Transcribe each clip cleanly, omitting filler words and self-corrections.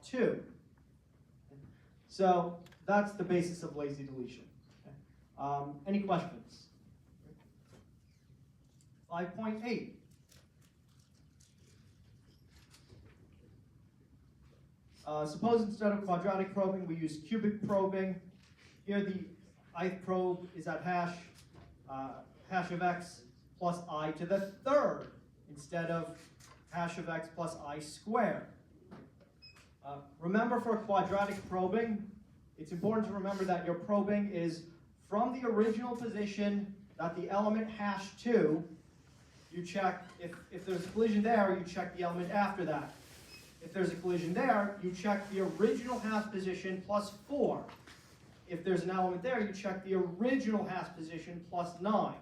2. So that's the basis of lazy deletion. Any questions? 5.8. Suppose instead of quadratic probing, we use cubic probing. Here the ith probe is at hash of x plus I to the third instead of hash of x plus I squared. Remember, for quadratic probing, it's important to remember that your probing is from the original position that the element hash 2, you check, if there's a collision there, you check the element after that. If there's a collision there, you check the original hash position plus 4. If there's an element there, you check the original hash position plus 9.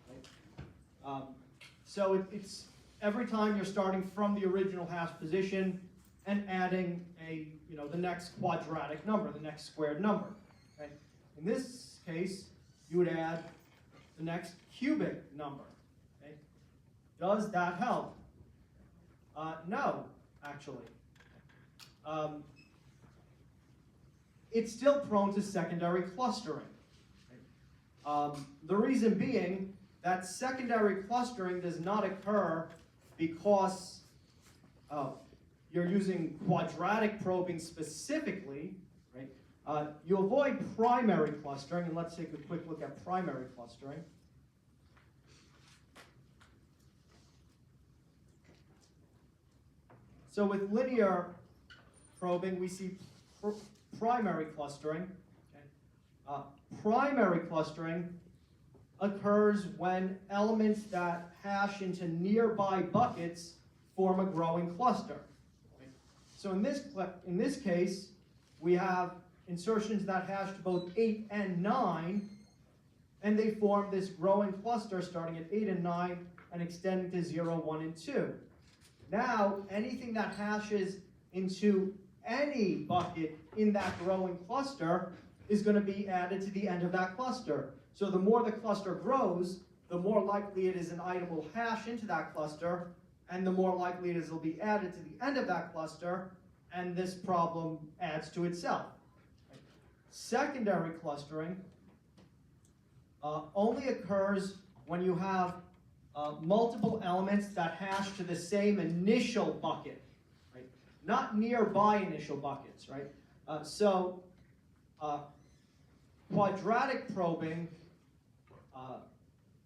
Right? So it's every time you're starting from the original hash position and adding the next quadratic number, the next squared number. Okay? In this case, you would add the next cubic number. Okay? Does that help? No, actually. It's still prone to secondary clustering. The reason being that secondary clustering does not occur because you're using quadratic probing specifically, right? You avoid primary clustering, and let's take a quick look at primary clustering. So with linear probing, we see primary clustering. Okay? Primary clustering occurs when elements that hash into nearby buckets form a growing cluster. Okay? So in this case, we have insertions that hash to both 8 and 9, and they form this growing cluster starting at 8 and 9 and extending to 0, 1, and 2. Now, anything that hashes into any bucket in that growing cluster is going to be added to the end of that cluster. So the more the cluster grows, the more likely it is an item will hash into that cluster, and the more likely it is it will be added to the end of that cluster, and this problem adds to itself. Secondary clustering only occurs when you have multiple elements that hash to the same initial bucket, right? Not nearby initial buckets, right? Quadratic probing,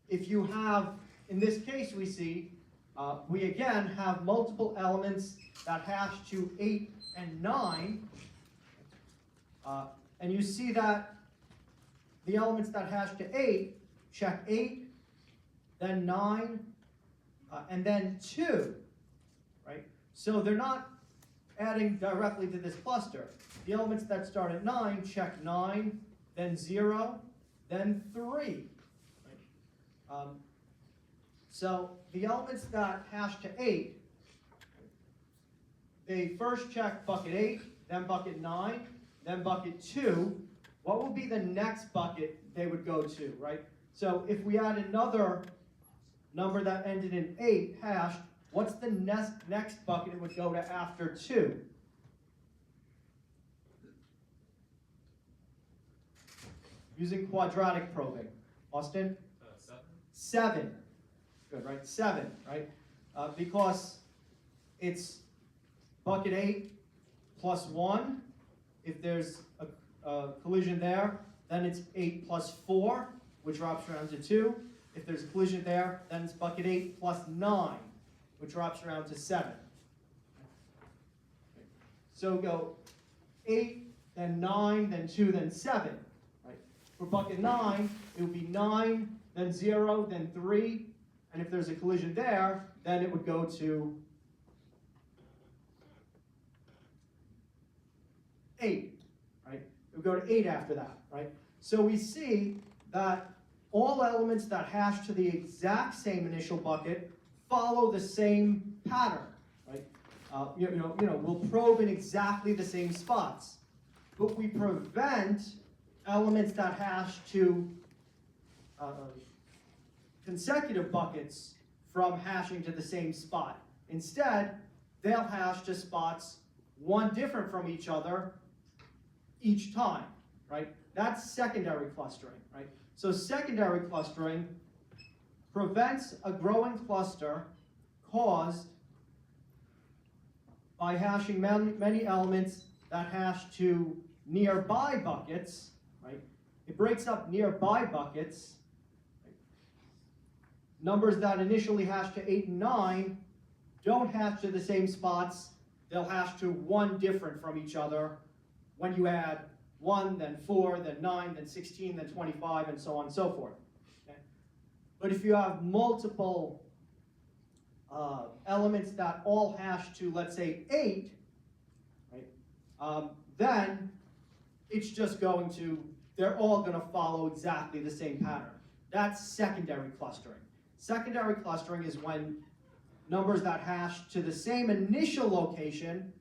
if you have, in this case we see, we again have multiple elements that hash to 8 and 9, and you see that the elements that hash to 8 check 8, then 9, and then 2, right? So they're not adding directly to this cluster. The elements that start at 9 check 9, then 0, then 3. Right? So the elements that hash to 8, they first check bucket 8, then bucket 9, then bucket 2. What will be the next bucket they would go to, right? So if we add another number that ended in 8 hashed, what's the next bucket it would go to after 2? Using quadratic probing. Austin? 7. 7. Good, right? 7, right? Because it's bucket 8 plus 1. If there's a collision there, then it's 8 plus 4, which drops around to 2. If there's a collision there, then it's bucket 8 plus 9, which drops around to 7. So go 8, then 9, then 2, then 7. Right? For bucket 9, it would be 9, then 0, then 3. And if there's a collision there, then it would go to 8. Right? It would go to 8 after that. Right? So we see that all elements that hash to the exact same initial bucket follow the same pattern, right? We'll probe in exactly the same spots, but we prevent elements that hash to consecutive buckets from hashing to the same spot. Instead, they'll hash to spots one different from each other each time, right? That's secondary clustering, right? So secondary clustering prevents a growing cluster caused by hashing many elements that hash to nearby buckets, right? It breaks up nearby buckets. Right? Numbers that initially hash to 8 and 9 don't hash to the same spots. They'll hash to one different from each other when you add 1, then 4, then 9, then 16, then 25, and so on and so forth. Okay? But if you have multiple elements that all hash to, let's say, 8, right, then it's just going to, they're all going to follow exactly the same pattern. That's secondary clustering. Secondary clustering is when numbers that hash to the same initial location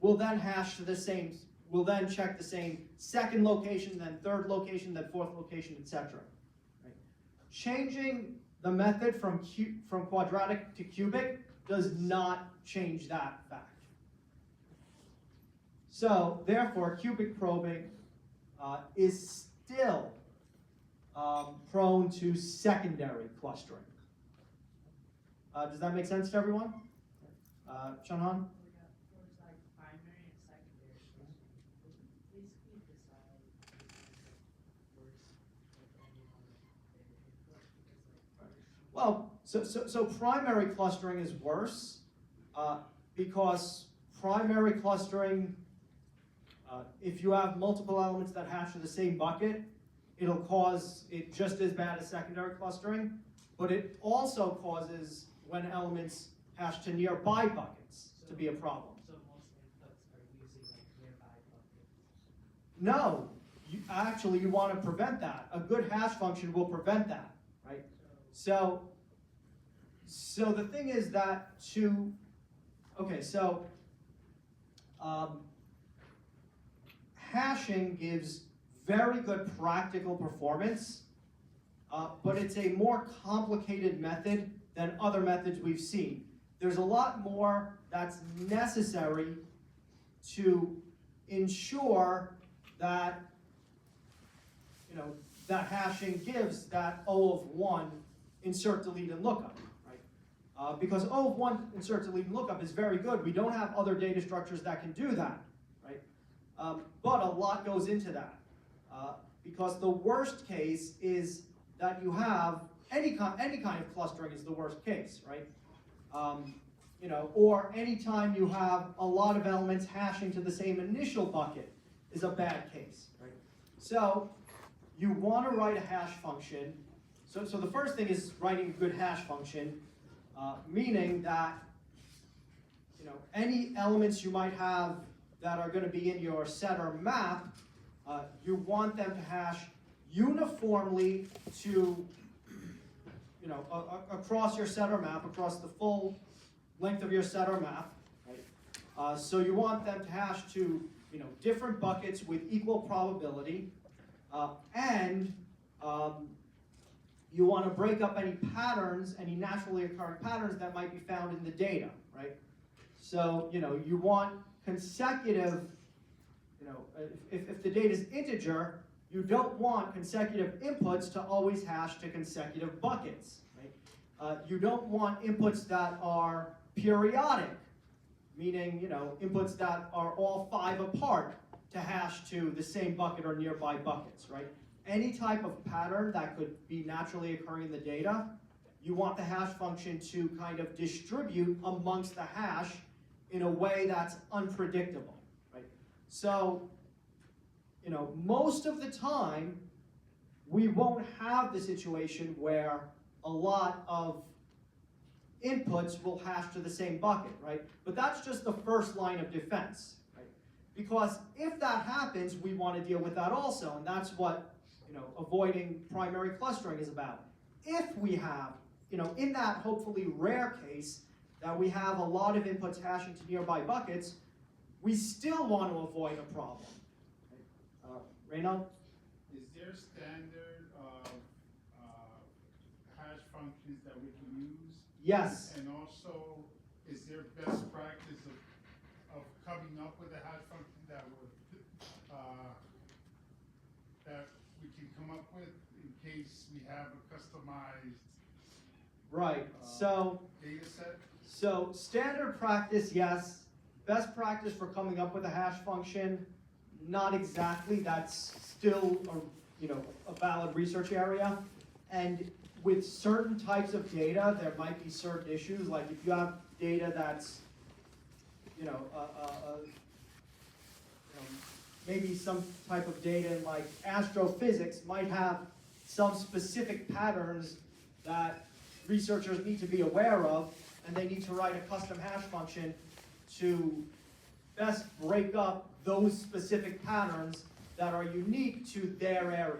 will then hash to the same, will then check the same second location, then third location, then fourth location, etc. Right? Changing the method from quadratic to cubic does not change that fact. So, therefore, cubic probing is still prone to secondary clustering. Does that make sense to everyone? Shanhan? Well, so primary clustering is worse because primary clustering, if you have multiple elements that hash to the same bucket, it'll cause it just as bad as secondary clustering, but it also causes when elements hash to nearby buckets to be a problem. So most inputs are using like nearby buckets? No, actually you want to prevent that. A good hash function will prevent that, right? So the thing is that hashing gives very good practical performance, but it's a more complicated method than other methods we've seen. There's a lot more that's necessary to ensure that, that hashing gives that O of 1 insert, delete, and lookup, right? Because O of 1 insert, delete, and lookup is very good. We don't have other data structures that can do that, right? But a lot goes into that. Because the worst case is that you have any kind of clustering is the worst case, right? Or any time you have a lot of elements hashing to the same initial bucket is a bad case, right? So you want to write a hash function. So the first thing is writing a good hash function, meaning that any elements you might have that are going to be in your set or map, you want them to hash uniformly to, across your set or map, across the full length of your set or map. Right? So you want them to hash to, different buckets with equal probability, and you want to break up any patterns, any naturally occurring patterns that might be found in the data, right? So, you want consecutive, if the data is integer, you don't want consecutive inputs to always hash to consecutive buckets, right? You don't want inputs that are periodic, meaning, inputs that are all 5 apart to hash to the same bucket or nearby buckets, right? Any type of pattern that could be naturally occurring in the data, you want the hash function to kind of distribute amongst the hash in a way that's unpredictable, right? So, most of the time, we won't have the situation where a lot of inputs will hash to the same bucket, right? But that's just the first line of defense, right? Because if that happens, we want to deal with that also, and that's what, avoiding primary clustering is about. If we have, in that hopefully rare case that we have a lot of inputs hashing to nearby buckets, we still want to avoid a problem. Reynold? Is there standard hash functions that we can use? Yes. And also, is there best practice of coming up with a hash function that would, that we can come up with in case we have a customized Right, so, data set? so standard practice, yes. Best practice for coming up with a hash function, not exactly. That's still a valid research area. And with certain types of data, there might be certain issues. Like if you have data that's, maybe some type of data in like astrophysics might have some specific patterns that researchers need to be aware of, and they need to write a custom hash function to best break up those specific patterns that are unique to their area,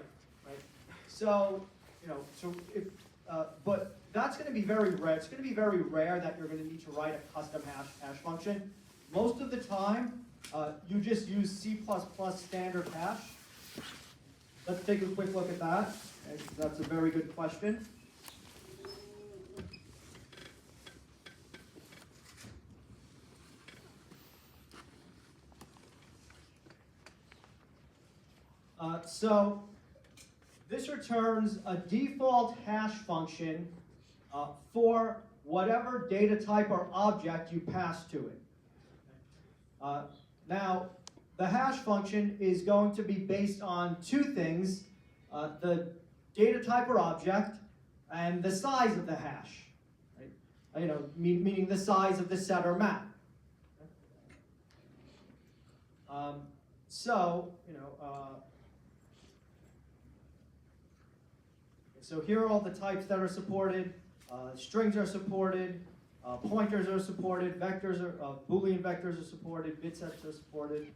right? So, but that's going to be very rare. It's going to be very rare that you're going to need to write a custom hash function. Most of the time, you just use C++ standard hash. Let's take a quick look at that. Okay, that's a very good question. So this returns a default hash function for whatever data type or object you pass to it. Now, the hash function is going to be based on two things, the data type or object and the size of the hash, right? Meaning the size of the set or map. So here are all the types that are supported. Strings are supported, pointers are supported, vectors are, Boolean vectors are supported, bit sets are supported.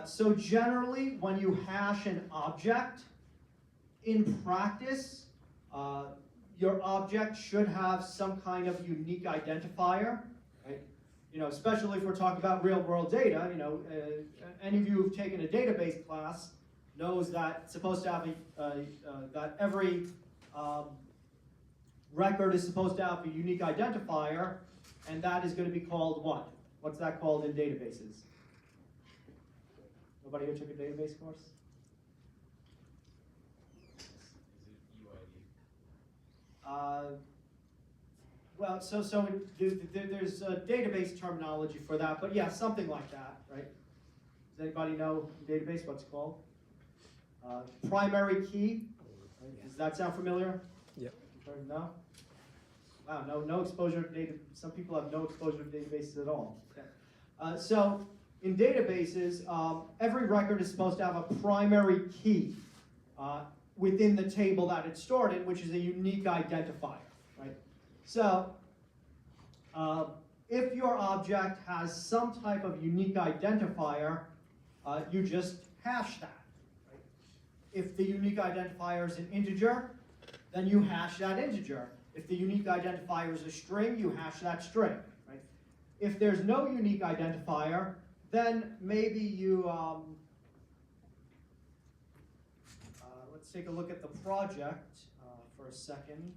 So generally, when you hash an object, in practice, your object should have some kind of unique identifier, right? Especially if we're talking about real-world data. Any of you who've taken a database class knows that it's supposed to have that every record is supposed to have a unique identifier, and that is going to be called what? What's that called in databases? Nobody here took a database course? Well, so there's a database terminology for that, but yeah, something like that, right? Does anybody know database, what's it called? Primary key. Right? Does that sound familiar? Yep. No? Wow, no exposure to data. Some people have no exposure to databases at all. Okay. So in databases, every record is supposed to have a primary key within the table that it's stored in, which is a unique identifier, right? So if your object has some type of unique identifier, you just hash that. Right? If the unique identifier is an integer, then you hash that integer. If the unique identifier is a string, you hash that string. Right? If there's no unique identifier, then maybe you let's take a look at the project for a second.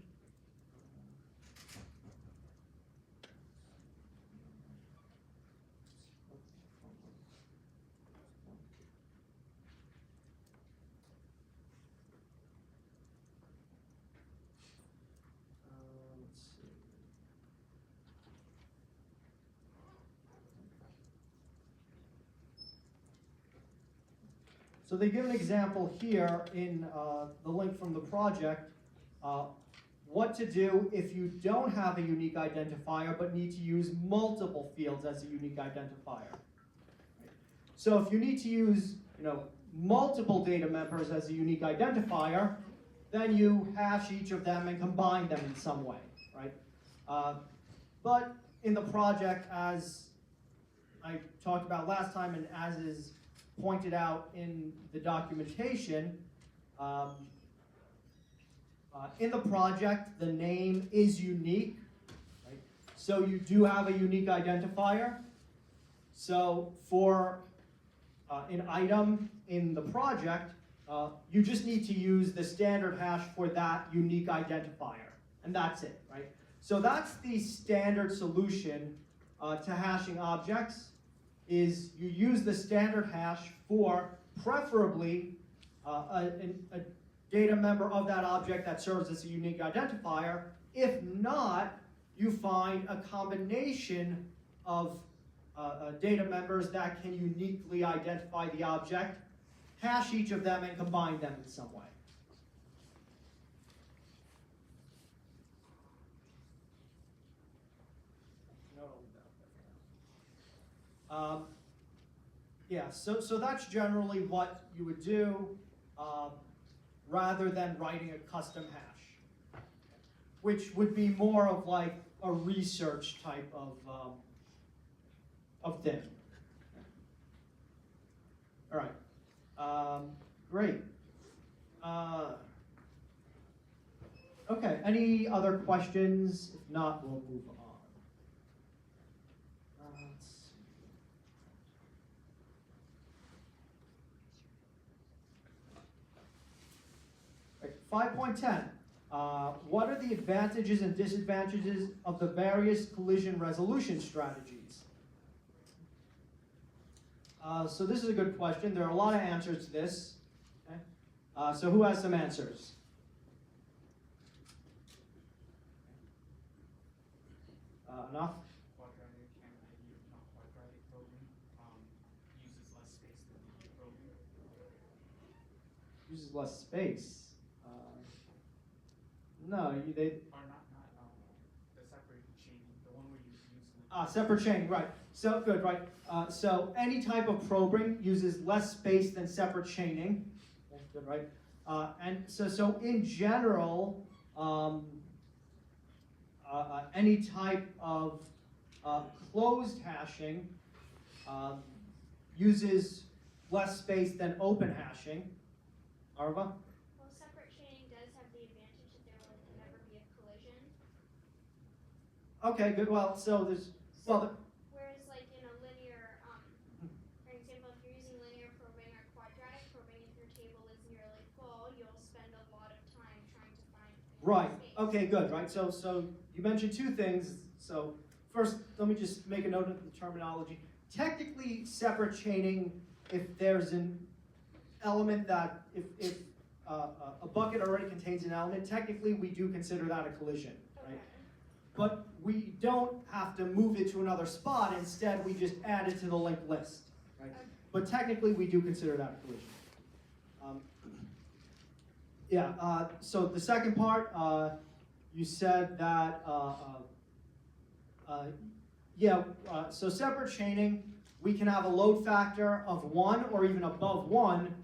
Let's see. So they give an example here in the link from the project, what to do if you don't have a unique identifier but need to use multiple fields as a unique identifier. Right? So if you need to use multiple data members as a unique identifier, then you hash each of them and combine them in some way. Right? But in the project, as I talked about last time and as is pointed out in the documentation, in the project, the name is unique. Right? So you do have a unique identifier. So for an item in the project, you just need to use the standard hash for that unique identifier, and that's it, right? So that's the standard solution to hashing objects, is you use the standard hash for preferably a data member of that object that serves as a unique identifier. If not, you find a combination of data members that can uniquely identify the object, hash each of them, and combine them in some way. Yeah, so that's generally what you would do, rather than writing a custom hash, which would be more of like a research type of thing. All right, great. Okay, any other questions? If not, we'll move on. Let's see. Right, 5.10. What are the advantages and disadvantages of the various collision resolution strategies? So this is a good question. There are a lot of answers to this. Okay? So who has some answers? Enough? Quadratic and non-quadratic probing uses less space than linear probing. Uses less space. No, they. Or not the separate chaining, the one where you use. Separate chaining, right. So good, right. So any type of probing uses less space than separate chaining. Okay, good, right. And so in general, any type of closed hashing uses less space than open hashing. Arva? Well, separate chaining does have the advantage that there will never be a collision. Okay, good. Well, so there's, Whereas, like in a linear, for example, if you're using linear probing or quadratic probing, if your table is nearly full, you'll spend a lot of time trying to find right. space. Okay, good. Right. So you mentioned two things. So first, let me just make a note of the terminology. Technically, separate chaining, if there's an element that, if a bucket already contains an element, technically we do consider that a collision, right? Okay. But we don't have to move it to another spot. Instead, we just add it to the linked list, right? Okay. But technically, we do consider that a collision. So the second part, you said that, so separate chaining, we can have a load factor of 1 or even above 1,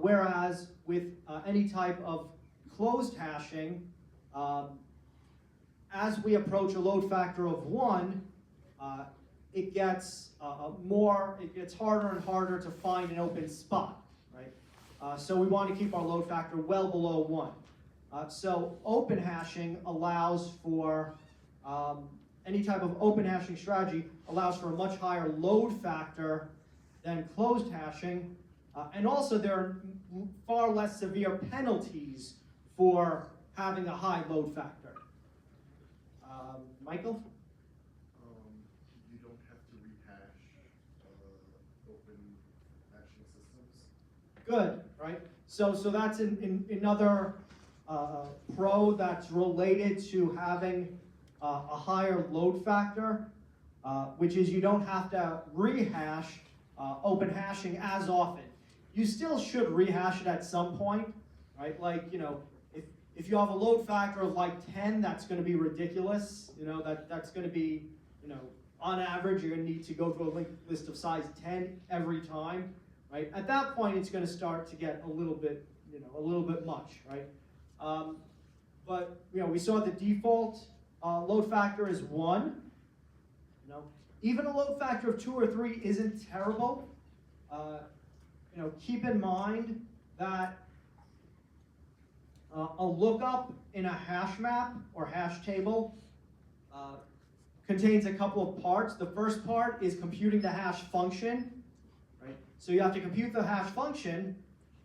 whereas with any type of closed hashing, as we approach a load factor of 1, it gets harder and harder to find an open spot, right? So we want to keep our load factor well below 1. So open hashing allows for, any type of open hashing strategy allows for a much higher load factor than closed hashing, and also there are far less severe penalties for having a high load factor. Michael? You don't have to rehash open hashing systems. Good, right? So that's another pro that's related to having a higher load factor, which is you don't have to rehash open hashing as often. You still should rehash it at some point, right? Like, if you have a load factor of like 10, that's going to be ridiculous. That's going to be, on average, you're going to need to go to a linked list of size 10 every time, right? At that point, it's going to start to get a little bit much, right? But we saw the default load factor is 1. Even a load factor of 2 or 3 isn't terrible. Keep in mind that a lookup in a hash map or hash table contains a couple of parts. The first part is computing the hash function, right? So you have to compute the hash function,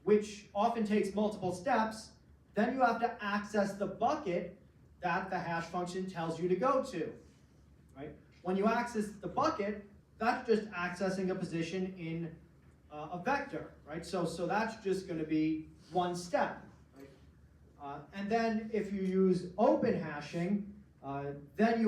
which often takes multiple steps, then you have to access the bucket that the hash function tells you to go to, right? When you access the bucket, that's just accessing a position in a vector, right? So that's just going to be one step, right? And then if you use open hashing, then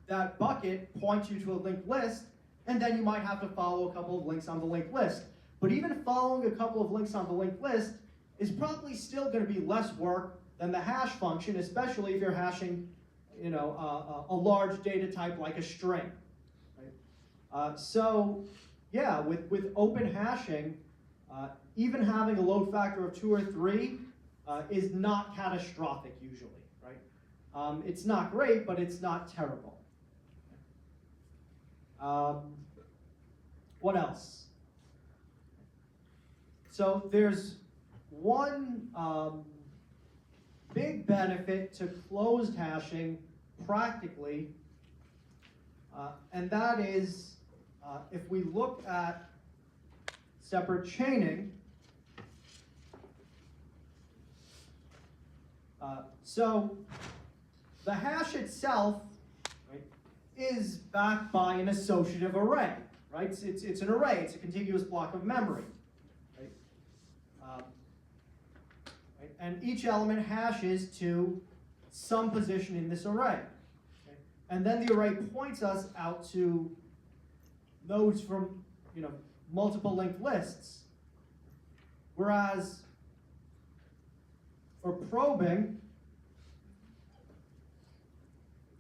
that bucket points you to a linked list, and then you might have to follow a couple of links on the linked list. But even following a couple of links on the linked list is probably still going to be less work than the hash function, especially if you're hashing, a large data type like a string. Right? So, yeah, with open hashing, even having a load factor of 2 or 3 is not catastrophic usually. Right? It's not great, but it's not terrible. What else? So there's one big benefit to closed hashing practically, and that is if we look at separate chaining, so the hash itself, right, is backed by an associative array, right? It's an array, it's a contiguous block of memory. And each element hashes to some position in this array. Okay? And then the array points us out to nodes from multiple linked lists. Whereas for probing,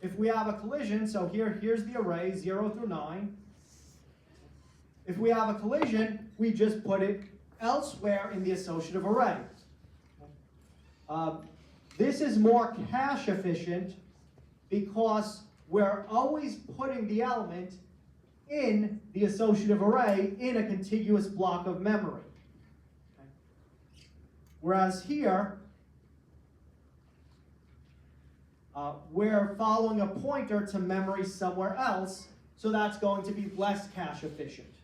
if we have a collision, so here's the array 0 through 9. If we have a collision, we just put it elsewhere in the associative array. This is more cache efficient because we're always putting the element in the associative array in a contiguous block of memory. Okay. Whereas here, we're following a pointer to memory somewhere else, so that's going to be less cache efficient.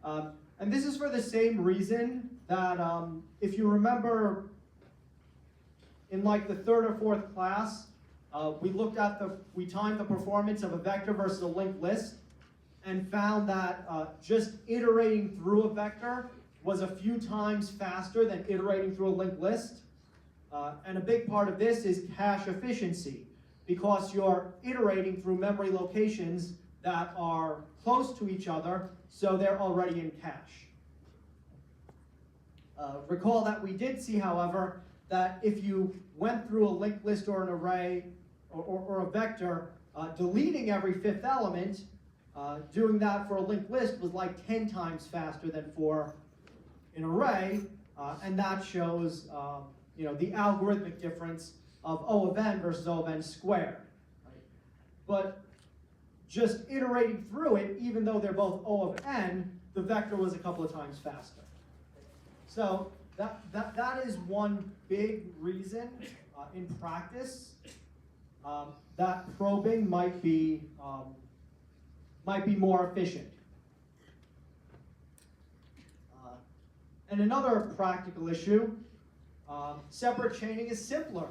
Okay. And this is for the same reason that if you remember in like the 3rd or 4th class, we timed the performance of a vector versus a linked list and found that just iterating through a vector was a few times faster than iterating through a linked list. And a big part of this is cache efficiency, because you're iterating through memory locations that are close to each other, so they're already in cache. Recall that we did see, however, that if you went through a linked list or an array or a vector, deleting every 5th element, doing that for a linked list was like 10 times faster than for an array, and that shows the algorithmic difference of O of n versus O of n squared. Right? But just iterating through it, even though they're both O of n, the vector was a couple of times faster. So that is one big reason in practice that probing might be more efficient. And another practical issue, separate chaining is simpler.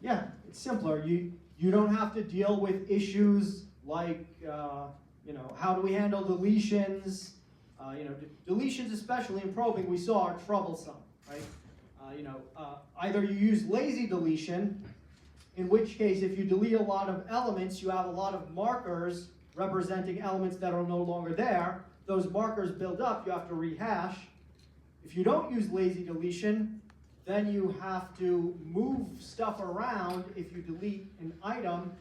Yeah, it's simpler. You don't have to deal with issues like how do we handle deletions? Deletions, especially in probing, we saw are troublesome, right? Either you use lazy deletion, in which case if you delete a lot of elements, you have a lot of markers representing elements that are no longer there. Those markers build up, you have to rehash. If you don't use lazy deletion, then you have to move stuff around if you delete an item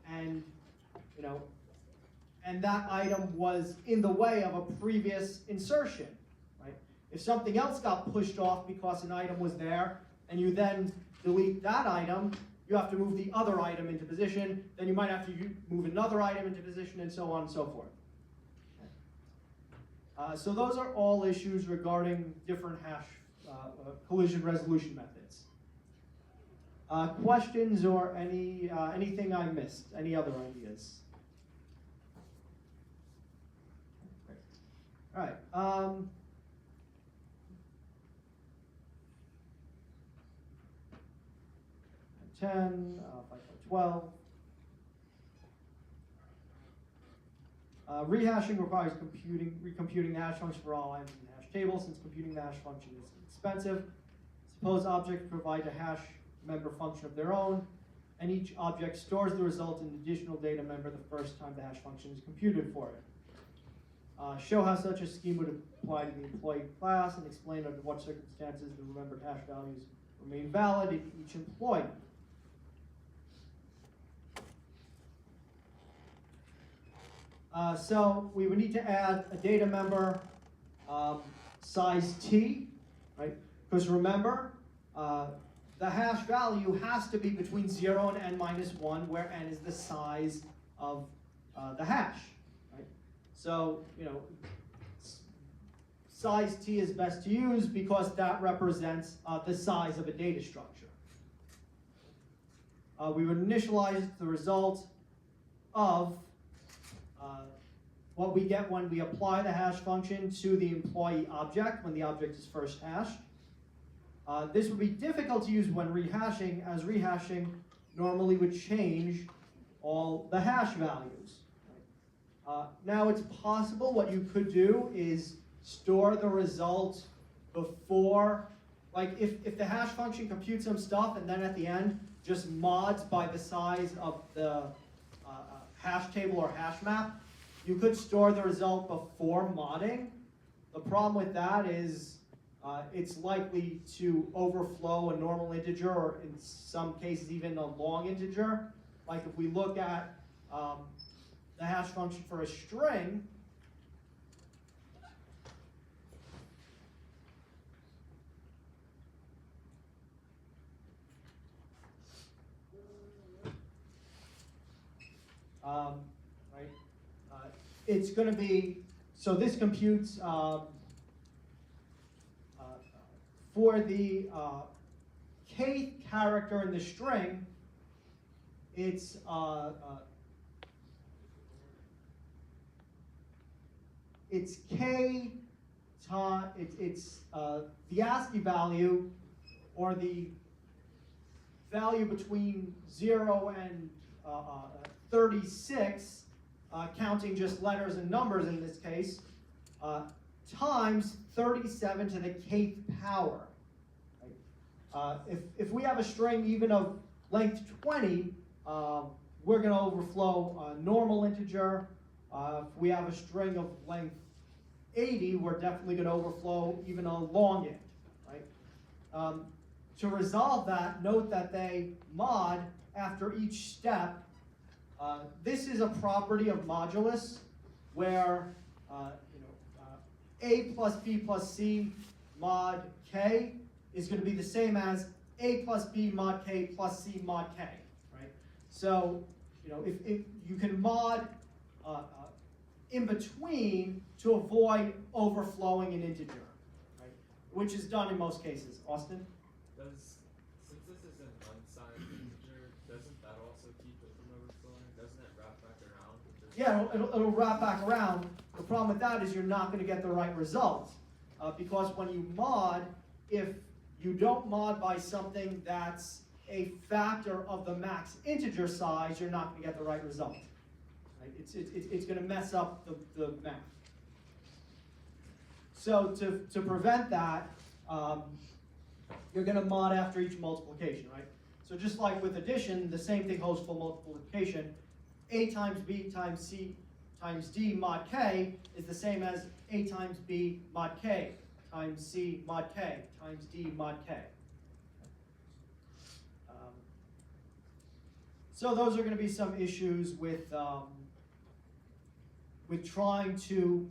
and that item was in the way of a previous insertion, right? If something else got pushed off because an item was there, and you then delete that item, you have to move the other item into position, then you might have to move another item into position, and so on and so forth. So those are all issues regarding different hash collision resolution methods. Questions or anything I missed? Any other ideas? Great. All right. 10, 5.12. Rehashing requires recomputing the hash function for all items in the hash table. Since computing the hash function is expensive, suppose objects provide a hash member function of their own, and each object stores the result in an additional data member the first time the hash function is computed for it. Show how such a scheme would apply to the employee class, and explain under what circumstances the remembered hash values remain valid in each employee. So we would need to add a data member size t, right? Because remember, the hash value has to be between 0 and n minus 1, where n is the size of the hash, right? So, size t is best to use because that represents the size of a data structure. We would initialize the result of what we get when we apply the hash function to the employee object when the object is first hashed. This would be difficult to use when rehashing, as rehashing normally would change all the hash values. Now it's possible what you could do is store the result before, like if the hash function computes some stuff and then at the end just mods by the size of the hash table or hash map, you could store the result before modding. The problem with that is it's likely to overflow a normal integer, or in some cases even a long integer. Like if we look at the hash function for a string, right? It's going to be, so this computes for the kth character in the string, it's k times, it's the ASCII value, or the value between 0 and 36, counting just letters and numbers in this case, times 37 to the kth power. Right? If we have a string even of length 20, we're going to overflow a normal integer. If we have a string of length 80, we're definitely going to overflow even a long int. Right? To resolve that, note that they mod after each step. This is a property of modulus where a plus b plus c mod k is going to be the same as a plus b mod k plus c mod k, right? So, if you can mod in between to avoid overflowing an integer, right? Which is done in most cases. Austin? Since this is an unsigned integer, doesn't that also keep it from overflowing? Doesn't it wrap back around? Yeah, it'll wrap back around. The problem with that is you're not going to get the right result. Because when you mod, if you don't mod by something that's a factor of the max integer size, you're not going to get the right result. Right? It's going to mess up the math. So to prevent that, you're going to mod after each multiplication, right? So just like with addition, the same thing holds for multiplication. A times b times c times d mod k is the same as a times b mod k times c mod k times d mod k. So those are going to be some issues with trying to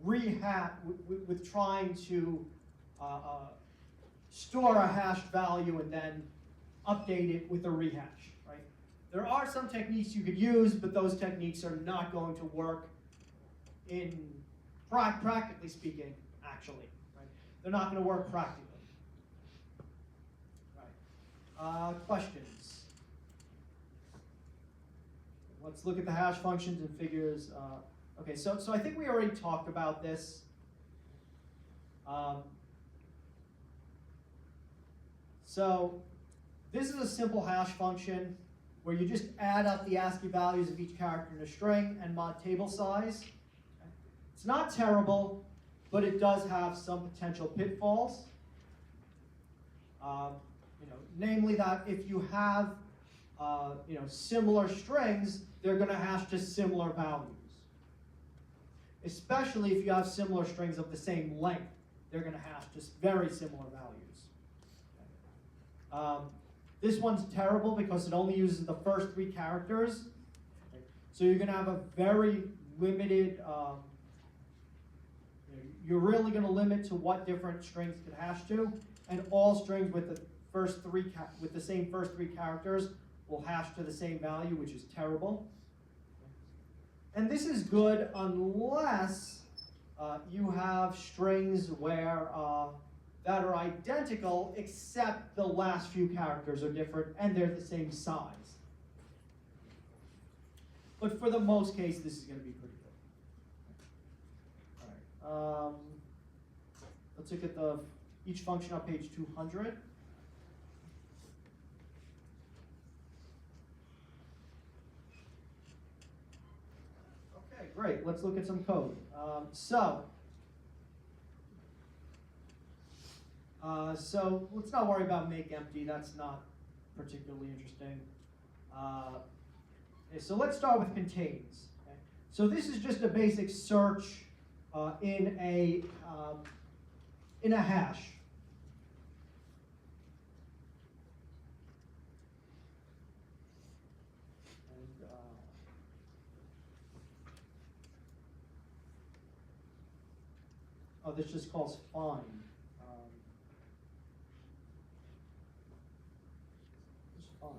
with trying to store a hashed value and then update it with a rehash. There are some techniques you could use, but those techniques are not going to work in, practically speaking, actually. Right? They're not going to work practically. Right. Questions? Let's look at the hash functions and figures. Okay, so I think we already talked about this. So this is a simple hash function where you just add up the ASCII values of each character in a string and mod table size. It's not terrible, but it does have some potential pitfalls. Namely that if you have similar strings, they're going to hash to similar values. Especially if you have similar strings of the same length, they're going to hash just very similar values. This one's terrible because it only uses the first 3 characters. So you're going to have a very limited, you're really going to limit to what different strings can hash to, and all strings with the same first 3 characters will hash to the same value, which is terrible. And this is good unless you have strings where that are identical except the last few characters are different and they're the same size. But for the most case, this is going to be pretty good. All right. Let's look at each function on page 200. Okay, great. Let's look at some code. So let's not worry about make empty. That's not particularly interesting. Okay, so let's start with contains. Okay? So this is just a basic search in a hash. And, this just calls find. Just find.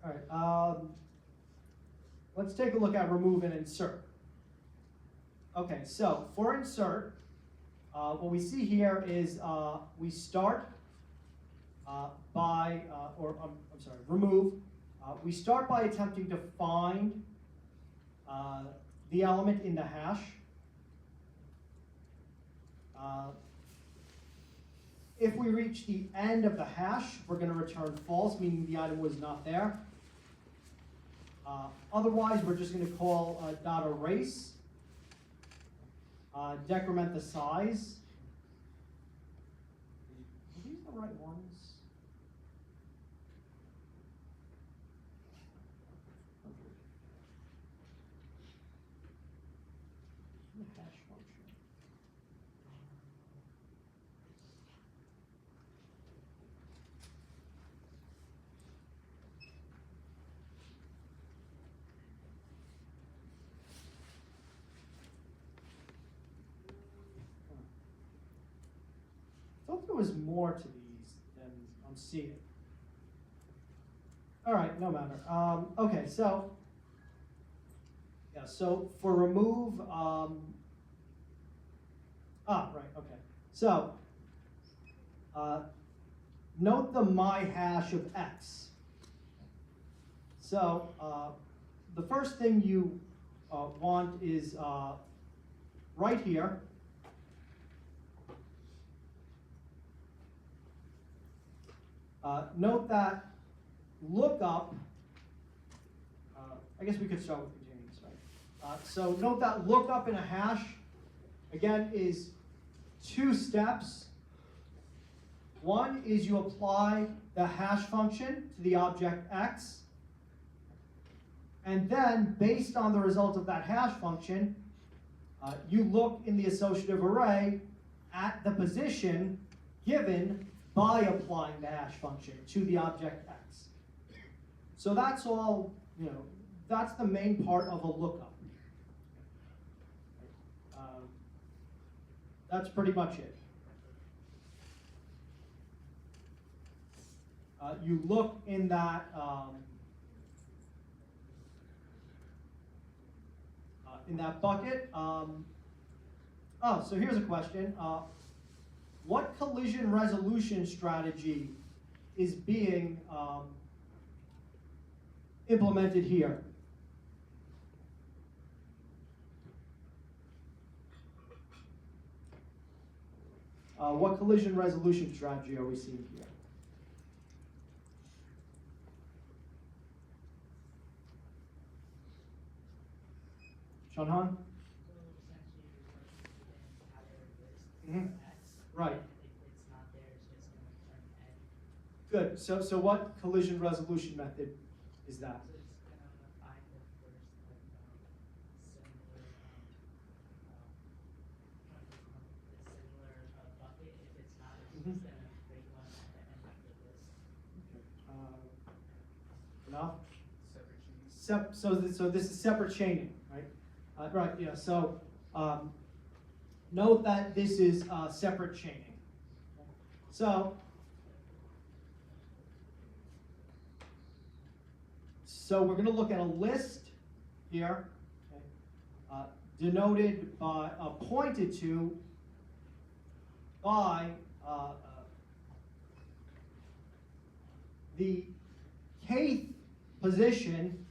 All right, let's take a look at remove and insert. Okay, so for insert, what we see here is we start remove. We start by attempting to find the element in the hash. If we reach the end of the hash, we're going to return false, meaning the item was not there. Otherwise, we're just going to call .erase, decrement the size. Are these the right ones? The hash function. I thought there was more to these than I'm seeing. All right, no matter. Okay, so so for remove, right, okay. So note the my hash of x. So the first thing you want is right here. Note that lookup, I guess we could start with contains, right? So note that lookup in a hash, again, is 2 steps. One is you apply the hash function to the object x, and then based on the result of that hash function, you look in the associative array at the position given by applying the hash function to the object x. So that's all, that's the main part of a lookup. That's pretty much it. You look in that in that bucket. So here's a question. What collision resolution strategy is being implemented here? What collision resolution strategy are we seeing here? Shanhan? So essentially, you're going to have a list Mhm. for X. Right. If it's not there, it's just going to turn N. Good. So what collision resolution method is that? So it's going to find the first like similar bucket. If it's not, it's Mhm. just going to create one at the end of the list. Enough? Separate chains. So this is separate chaining, right? Right. Yeah. So note that this is separate chaining. So we're going to look at a list here, okay, denoted by pointed to by the kth position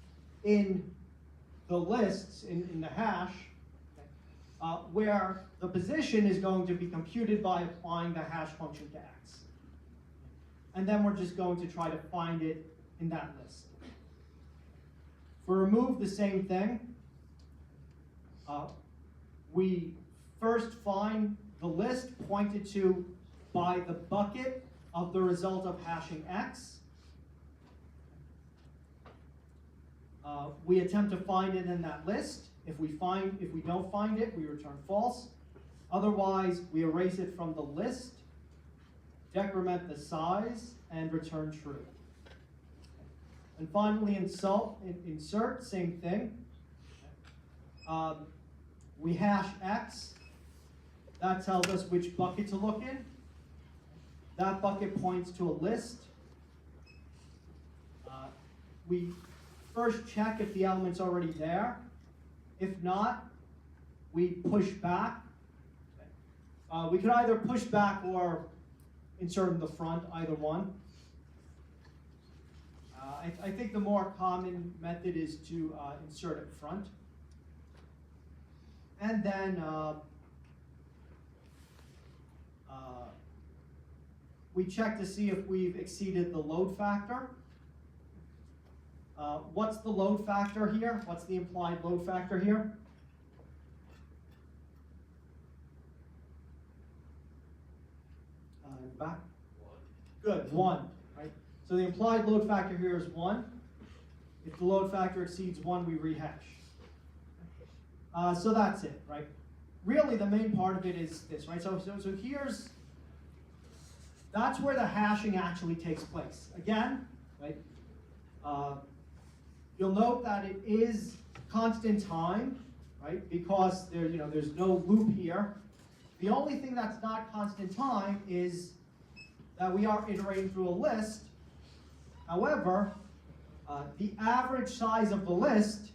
in the lists, in the hash, where the position is going to be computed by applying the hash function to x. And then we're just going to try to find it in that list. For remove, the same thing. We first find the list pointed to by the bucket of the result of hashing x. We attempt to find it in that list. If we don't find it, we return false. Otherwise, we erase it from the list, decrement the size, and return true. And finally, insert, same thing. We hash x. That tells us which bucket to look in. That bucket points to a list. We first check if the element's already there. If not, we push back. We could either push back or insert in the front, either one. I think the more common method is to insert it front. And then we check to see if we've exceeded the load factor. What's the load factor here? What's the implied load factor here? Back? 1. Good, 1, right? So the implied load factor here is 1. If the load factor exceeds 1, we rehash. So that's it, right? Really, the main part of it is this, right? So that's where the hashing actually takes place. Again, right? You'll note that it is constant time, right? Because there's no loop here. The only thing that's not constant time is that we are iterating through a list. However, the average size of the list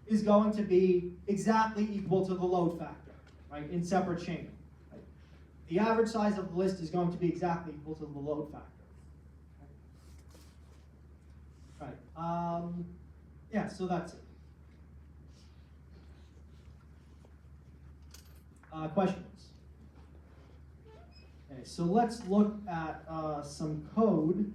is going to be exactly equal to the load factor, right, in separate chaining. Right? The average size of the list is going to be exactly equal to the load factor. Right. Yeah, so that's it. Questions? Okay, so let's look at some code.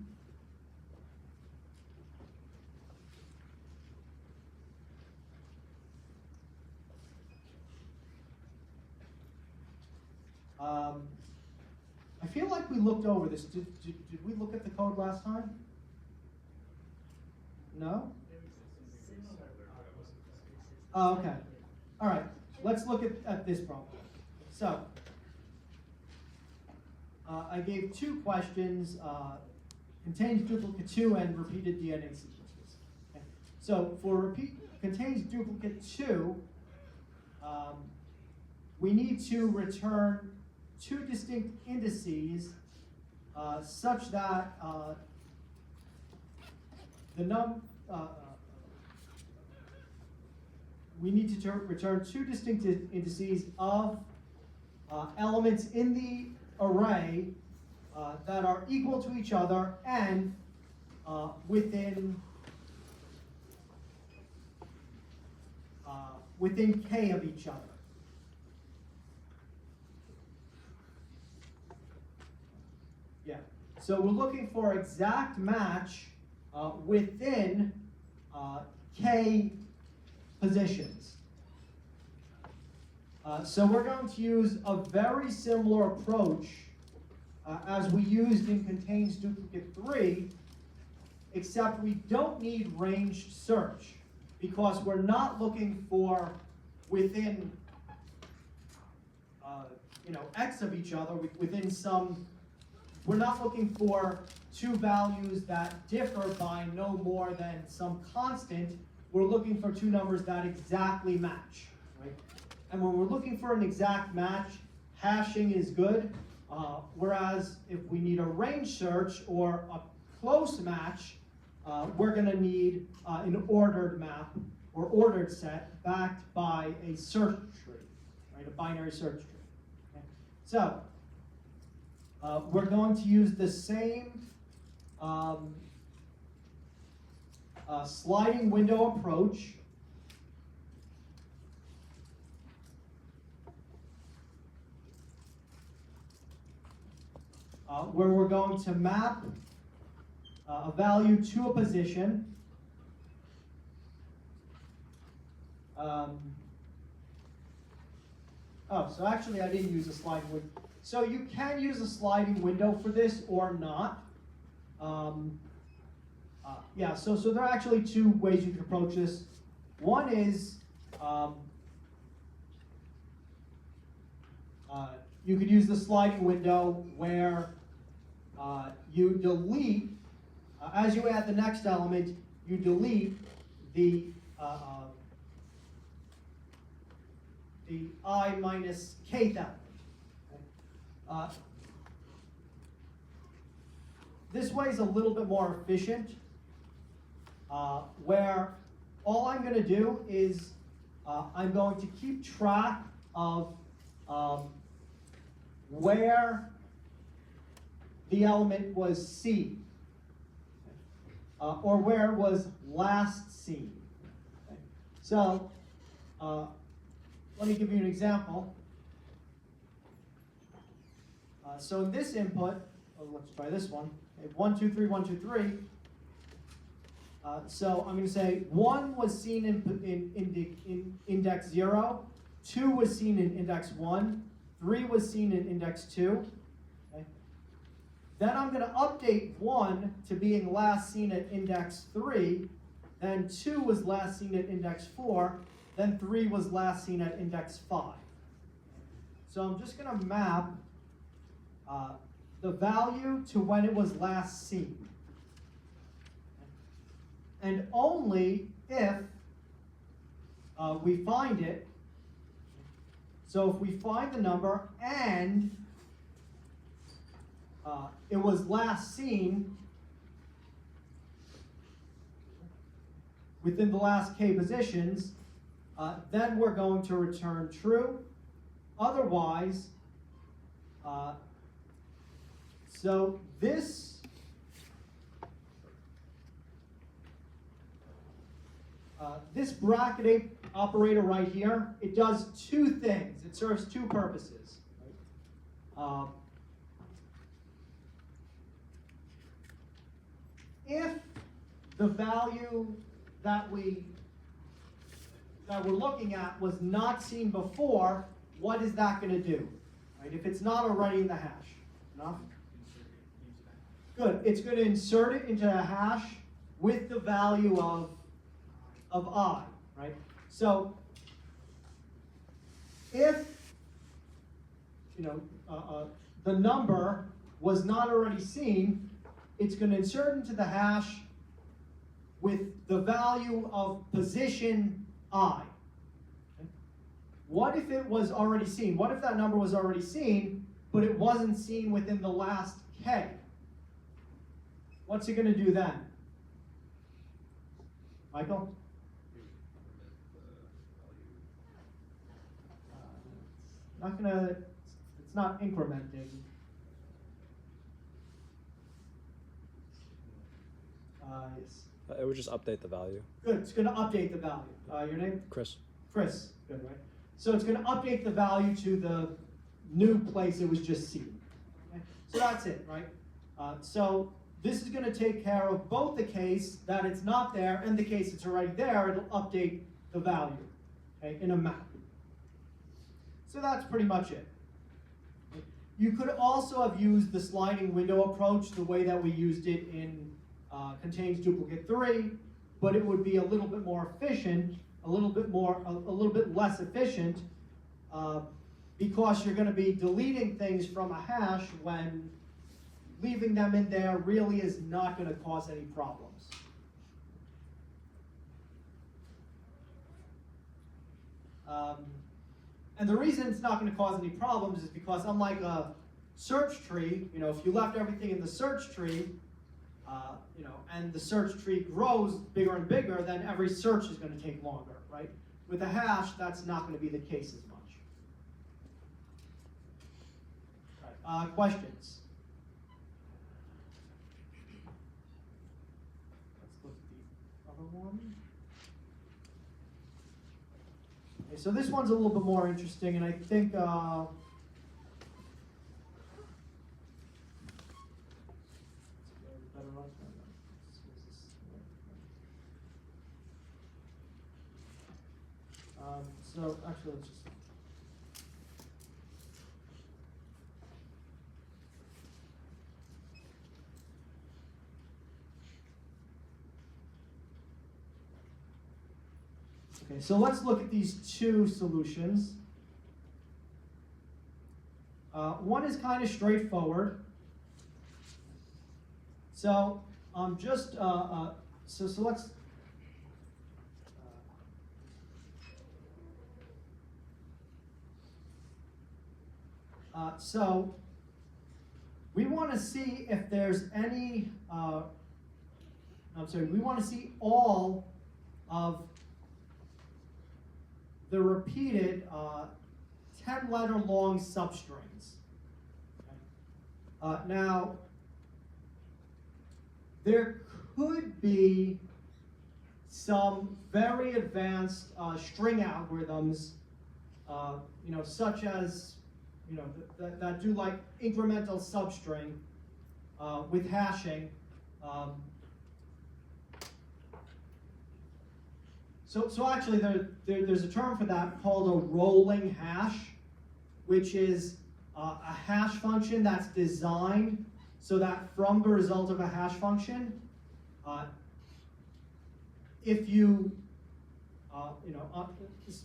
I feel like we looked over this. Did we look at the code last time? No? Similar Oh, okay. All right. Let's look at this problem. So, I gave 2 questions, contains duplicate 2 and repeated DNA sequences. Okay. So for contains duplicate 2, we need to return 2 distinct indices such that the we need to return two distinct indices of elements in the array that are equal to each other and within k of each other. Yeah. So we're looking for exact match within k positions. So we're going to use a very similar approach as we used in contains duplicate 3, except we don't need ranged search because we're not looking for within x of each other, within some, we're not looking for two values that differ by no more than some constant. We're looking for two numbers that exactly match, right? And when we're looking for an exact match, hashing is good. Whereas if we need a range search or a close match, we're going to need an ordered map or ordered set backed by a search tree, right? A binary search tree. Okay? So we're going to use the same sliding window approach. Where we're going to map a value to a position. So actually I didn't use a sliding window. So you can use a sliding window for this or not. So there are actually two ways you can approach this. One is you could use the sliding window where you delete, as you add the next element, you delete the I minus kth element. This way is a little bit more efficient, where all I'm going to do is I'm going to keep track of where the element was seen, or where it was last seen. Okay. So let me give you an example. So in this input, let's try this one. Okay, 1, 2, 3, 1, 2, 3. So I'm going to say 1 was seen in index 0, 2 was seen in index 1, 3 was seen in index 2. Okay. Then I'm going to update 1 to being last seen at index 3, then 2 was last seen at index 4, then 3 was last seen at index 5. So I'm just going to map the value to when it was last seen. And only if we find it, so if we find the number and it was last seen within the last k positions, then we're going to return true. Otherwise, so this this bracket operator right here, it does two things. It serves two purposes. If the value that we're looking at was not seen before, what is that going to do? Right? If it's not already in the hash. Enough? Good. It's going to insert it into a hash with the value of I, right? So if the number was not already seen, it's going to insert into the hash with the value of position I. Okay? What if it was already seen? What if that number was already seen, but it wasn't seen within the last k? What's it going to do then? Michael? Not gonna, it's not incrementing. Yes. It would just update the value. Good, it's gonna update the value. Your name? Chris. Chris, good, right? So it's gonna update the value to the new place it was just seen. Okay? So that's it, right? So this is gonna take care of both the case that it's not there and the case it's already there. It'll update the value, okay, in a map. So that's pretty much it. You could also have used the sliding window approach the way that we used it in contains duplicate 3, but it would be a little bit more efficient, a little bit less efficient, because you're going to be deleting things from a hash when leaving them in there really is not going to cause any problems. And the reason it's not going to cause any problems is because unlike a search tree, if you left everything in the search tree, and the search tree grows bigger and bigger, then every search is going to take longer, right? With a hash, that's not going to be the case as much. Right. Questions? Let's look at the other one. Okay, so this one's a little bit more interesting, and I think so actually, let's just. Okay, so let's look at these two solutions. One is kind of straightforward. So so let's. So we want to see if there's any, we want to see all of the repeated 10-letter long substrings. Okay. Now, there could be some very advanced string algorithms, such as that do like incremental substring with hashing. So actually there's a term for that called a rolling hash, which is a hash function that's designed so that from the result of a hash function, if you,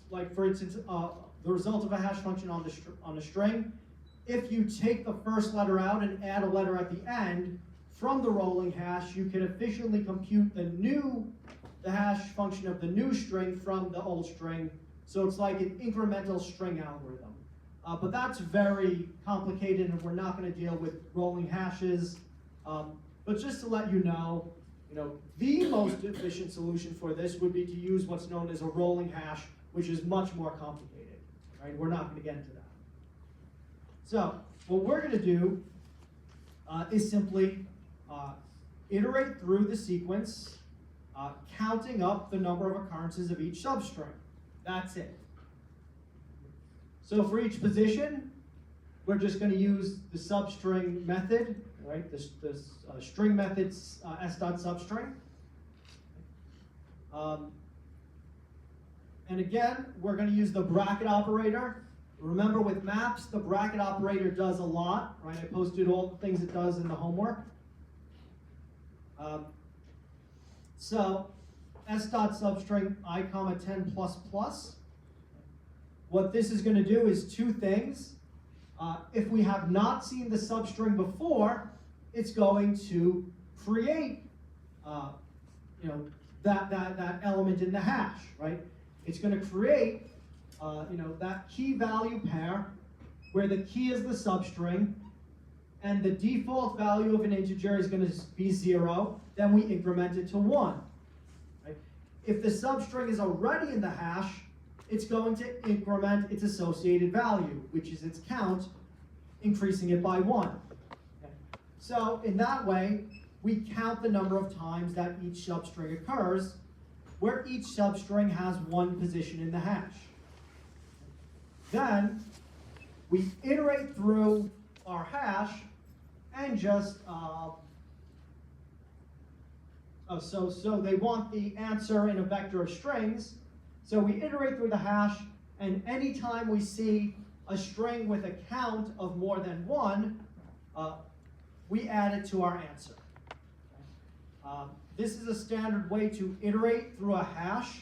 like for instance, the result of a hash function on a string, if you take the first letter out and add a letter at the end, from the rolling hash, you can efficiently compute the hash function of the new string from the old string. So it's like an incremental string algorithm. But that's very complicated, and we're not going to deal with rolling hashes. But just to let you know, the most efficient solution for this would be to use what's known as a rolling hash, which is much more complicated. Right? We're not going to get into that. So what we're going to do is simply iterate through the sequence, counting up the number of occurrences of each substring. That's it. So for each position, we're just going to use the substring method, right? The string method's s.substring. And again, we're going to use the bracket operator. Remember, with maps, the bracket operator does a lot, right? I posted all the things it does in the homework. So s.substring I, 10 plus plus. What this is going to do is two things. If we have not seen the substring before, it's going to create that element in the hash, right? It's going to create that key value pair where the key is the substring and the default value of an integer is going to be 0, then we increment it to 1. Right? If the substring is already in the hash, it's going to increment its associated value, which is its count, increasing it by 1. Okay. So in that way, we count the number of times that each substring occurs, where each substring has one position in the hash. Then we iterate through our hash and just so they want the answer in a vector of strings. So we iterate through the hash, and anytime we see a string with a count of more than 1, we add it to our answer. This is a standard way to iterate through a hash.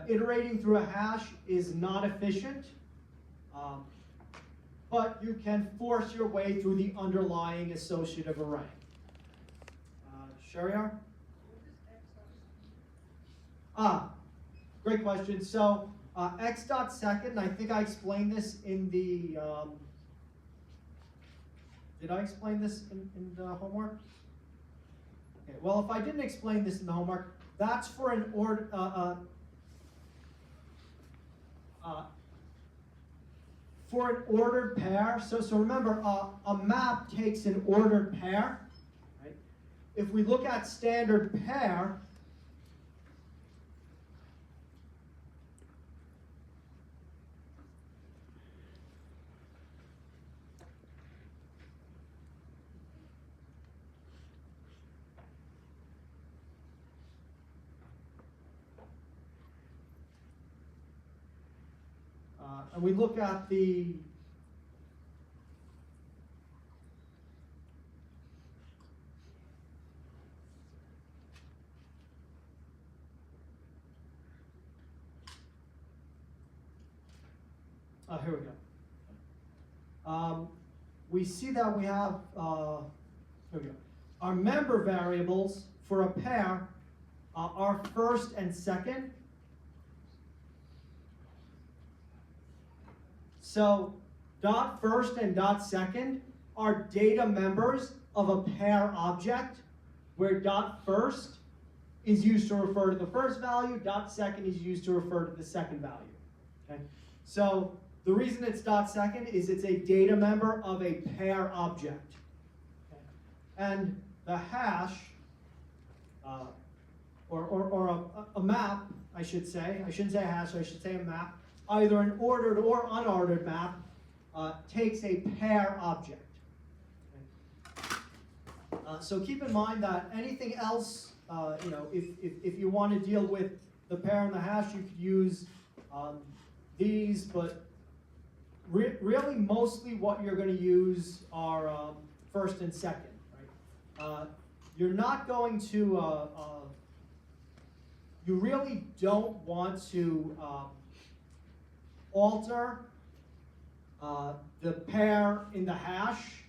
Iterating through a hash is not efficient, but you can force your way through the underlying associative array. Shariar? Great question. So x dot second, I think I explained this in the, did I explain this in the homework? Okay, well, if I didn't explain this in the homework, that's for an ordered pair. So remember, a map takes an ordered pair. Right? If we look at standard pair, and we look at the here we go. We see that we have here we go. Our member variables for a pair are first and second. So dot first and dot second are data members of a pair object, where dot first is used to refer to the first value, dot second is used to refer to the second value. Okay? So the reason it's dot second is it's a data member of a pair object. Okay? And the hash, or a map, I should say, I shouldn't say a hash, I should say a map, either an ordered or unordered map, takes a pair object. Okay? So keep in mind that anything else, if you want to deal with the pair and the hash, you could use these, but really mostly what you're going to use are first and second. Right? You're not going to, you really don't want to alter the pair in the hash,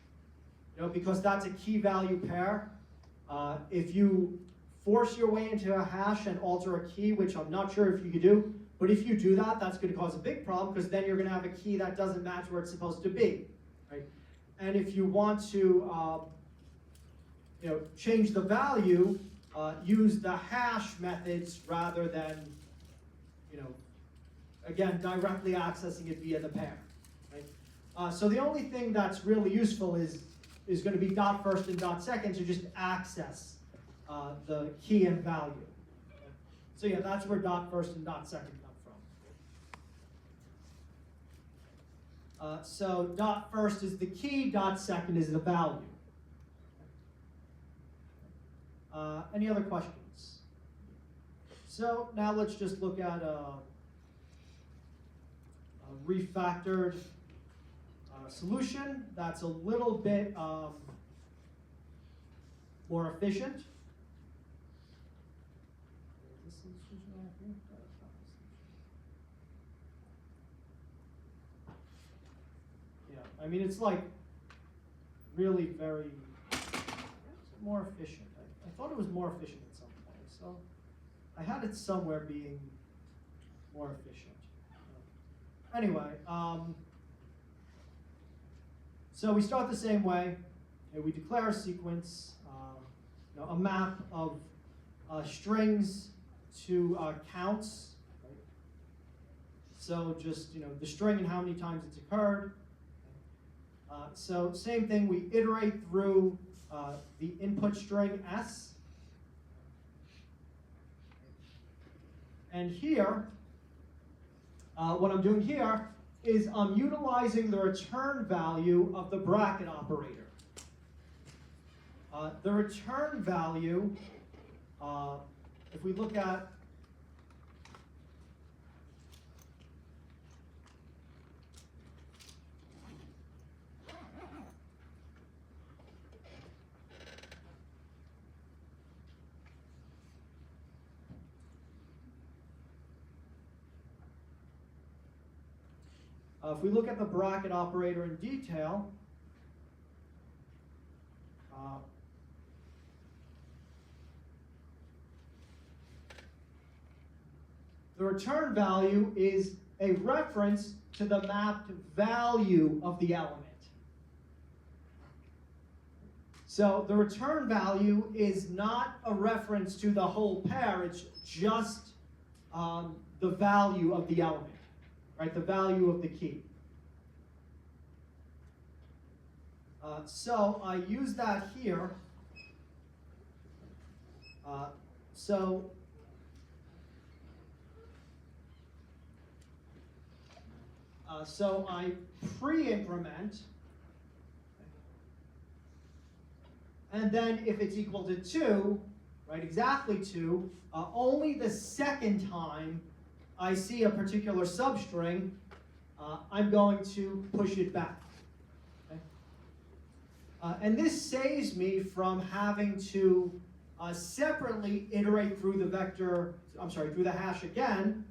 because that's a key value pair. If you force your way into a hash and alter a key, which I'm not sure if you could do, but if you do that, that's going to cause a big problem, because then you're going to have a key that doesn't match where it's supposed to be, right? And if you want to, change the value, use the hash methods rather than, again, directly accessing it via the pair. Right? So the only thing that's really useful is going to be dot first and dot second to just access the key and value. So yeah, that's where dot first and dot second come from. So dot first is the key, dot second is the value. Any other questions? So now let's just look at a refactored solution that's a little bit more efficient. Yeah, I mean, it's like really very more efficient. I thought it was more efficient at some point, so I had it somewhere being more efficient. Anyway, so we start the same way. We declare a sequence, a map of strings to counts. Right? So just, the string and how many times it's occurred. So same thing, we iterate through the input string S. And here, what I'm doing here is I'm utilizing the return value of the bracket operator. The return value, if we look at if we look at the bracket operator in detail, the return value is a reference to the mapped value of the element. So the return value is not a reference to the whole pair, it's just the value of the element. Right, the value of the key. So I use that here. So I pre-increment, and then if it's equal to 2, right, exactly 2, only the second time I see a particular substring, I'm going to push it back. Okay? And this saves me from having to separately iterate through the through the hash again.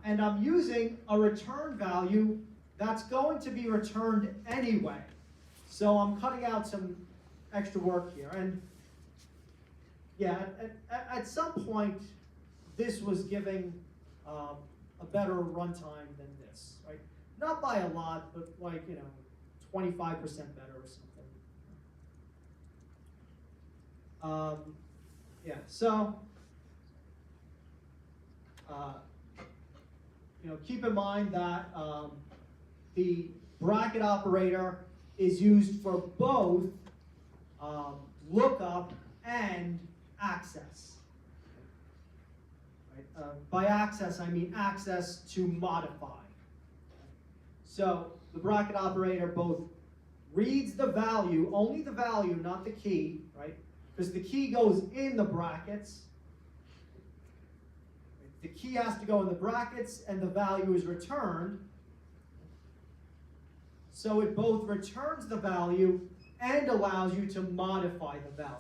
And I'm using a return value that's going to be returned anyway. So I'm cutting out some extra work here. And yeah, at some point, this was giving a better runtime than this, right? Not by a lot, but like, 25% better or something. Yeah, so, keep in mind that the bracket operator is used for both lookup and access. By access, I mean access to modify. So the bracket operator both reads the value, only the value, not the key, right? Because the key goes in the brackets. The key has to go in the brackets, and the value is returned. So it both returns the value and allows you to modify the value.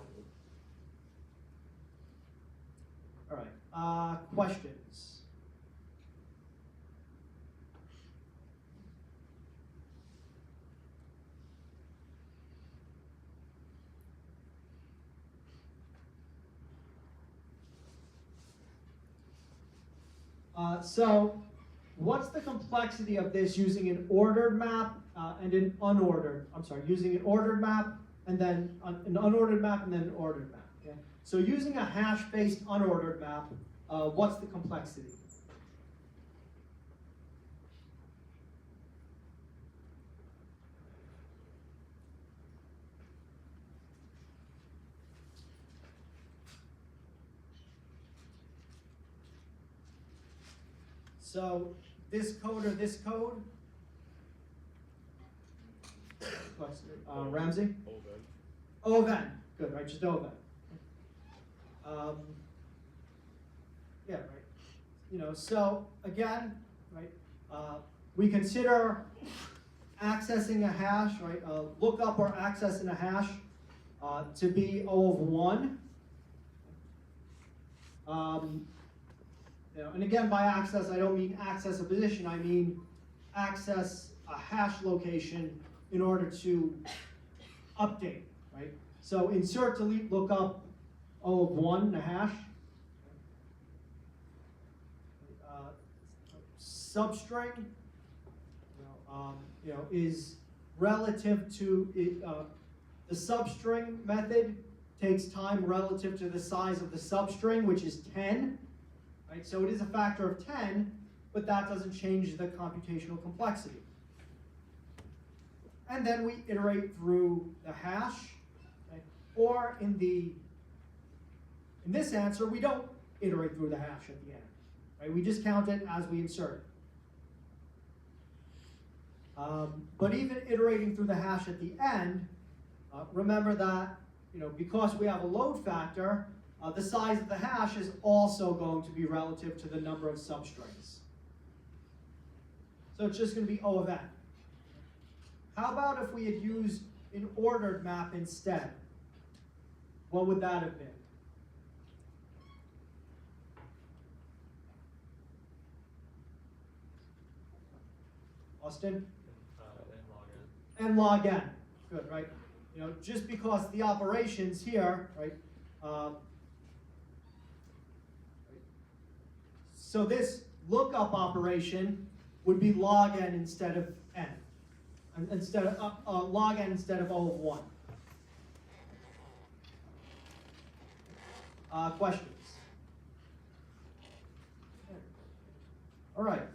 All right, questions? So what's the complexity of this using an ordered map and an unordered, using an ordered map and then an unordered map and then an ordered map. Okay? So using a hash-based unordered map, what's the complexity? So this code or this code? Ramsey? OVN. Good, right? Just OVN. Yeah, right. So again, right? We consider accessing a hash, right? Lookup or access in a hash to be O of 1. And again, by access, I don't mean access a position. I mean access a hash location in order to update, right? So insert, delete, lookup, O of 1 in a hash. Substring, is relative to it. The substring method takes time relative to the size of the substring, which is 10. Right, so it is a factor of 10, but that doesn't change the computational complexity. And then we iterate through the hash, okay? Or in this answer, we don't iterate through the hash at the end, right? We just count it as we insert it. But even iterating through the hash at the end, remember that, because we have a load factor, the size of the hash is also going to be relative to the number of substrings. So it's just going to be O of n. How about if we had used an ordered map instead? What would that have been? Austin? N log n. N log n. Good, right? Just because the operations here, right? So this lookup operation would be log n instead of n, instead of log n instead of O of 1. Questions? All right.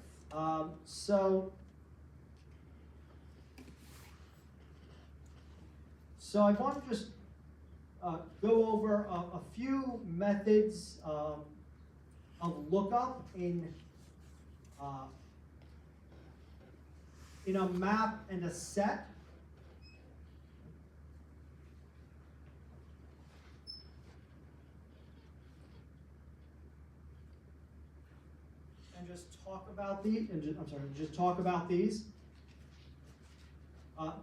So I want to just go over a few methods of lookup in a map and a set. And just talk about these. Just talk about these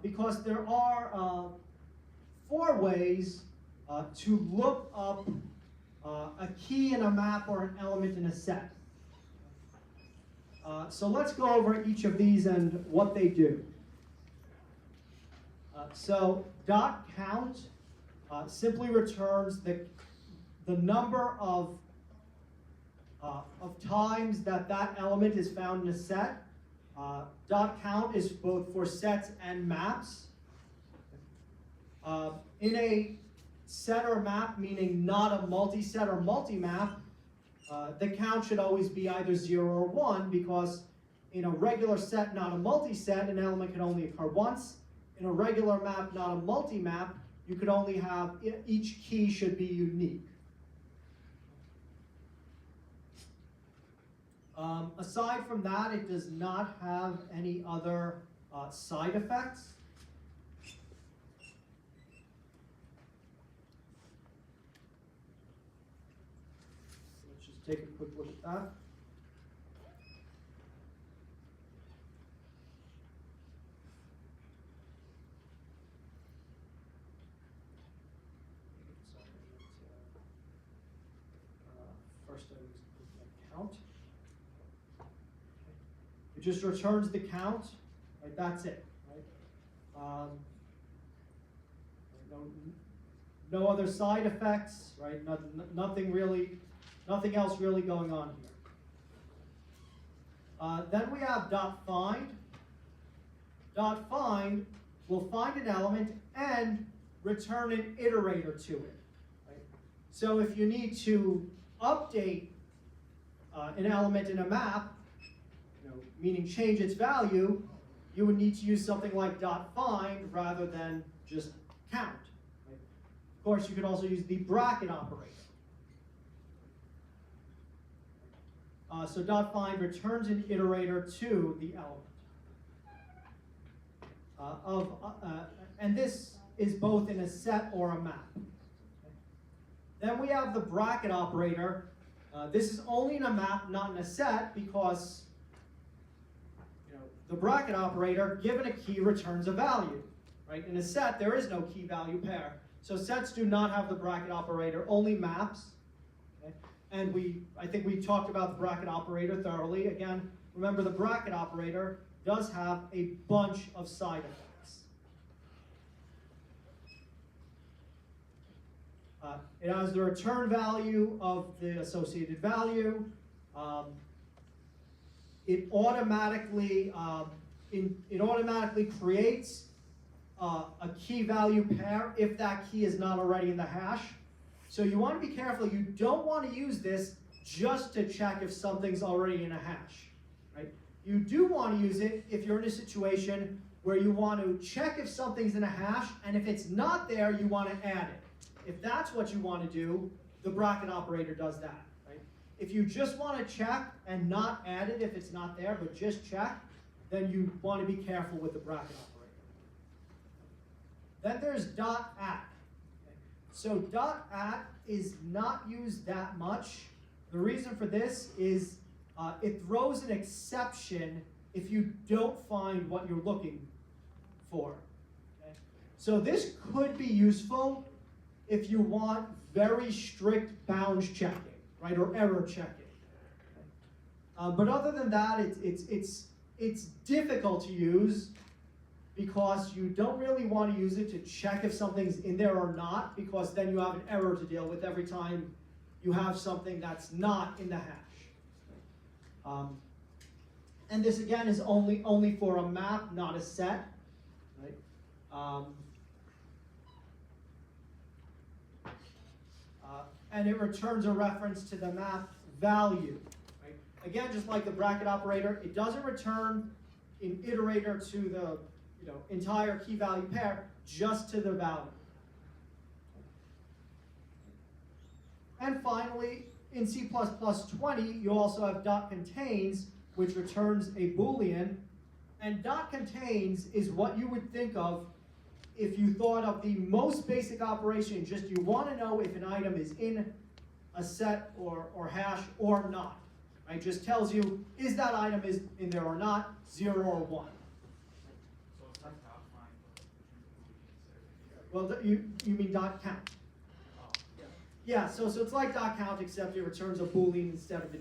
because there are 4 ways to look up a key in a map or an element in a set. So let's go over each of these and what they do. So dot count simply returns the number of times that element is found in a set. Dot count is both for sets and maps. In a set or map, meaning not a multi-set or multi-map, the count should always be either 0 or 1, because in a regular set, not a multi-set, an element can only occur once. In a regular map, not a multi-map, you could only have, each key should be unique. Aside from that, it does not have any other side effects. Let's just take a quick look at that. First I was count. It just returns the count, right? That's it, right? No other side effects, right? Nothing else really going on here. Then we have dot find. Dot find will find an element and return an iterator to it. Right? So if you need to update an element in a map, meaning change its value, you would need to use something like dot find rather than just count. Right? Of course, you could also use the bracket operator. So dot find returns an iterator to the element. And this is both in a set or a map. Okay. Then we have the bracket operator. This is only in a map, not in a set, because the bracket operator, given a key, returns a value. Right? In a set, there is no key value pair. So sets do not have the bracket operator, only maps. Okay? And I think we talked about the bracket operator thoroughly. Again, remember the bracket operator does have a bunch of side effects. It has the return value of the associated value. It automatically creates a key value pair if that key is not already in the hash. So you want to be careful. You don't want to use this just to check if something's already in a hash. You do want to use it if you're in a situation where you want to check if something's in a hash, and if it's not there, you want to add it. If that's what you want to do, the bracket operator does that. Right? If you just want to check and not add it if it's not there, but just check, then you want to be careful with the bracket operator. Then there's .at. So .at is not used that much. The reason for this is it throws an exception if you don't find what you're looking for. Okay? So this could be useful if you want very strict bounds checking, right, or error checking. Okay? But other than that, it's difficult to use because you don't really want to use it to check if something's in there or not, because then you have an error to deal with every time you have something that's not in the hash. And this again is only for a map, not a set. Right? And it returns a reference to the map value. Right? Again, just like the bracket operator, it doesn't return an iterator to the entire key value pair, just to the value. And finally, in C++20, you also have .contains, which returns a Boolean. And .contains is what you would think of if you thought of the most basic operation, just you want to know if an item is in a set or hash or not. Right? Just tells you, is that item is in there or not, 0 or 1. So it's like outline, but Well, you mean .count. oh, Yeah, so it's like .count, except it returns a Boolean instead of a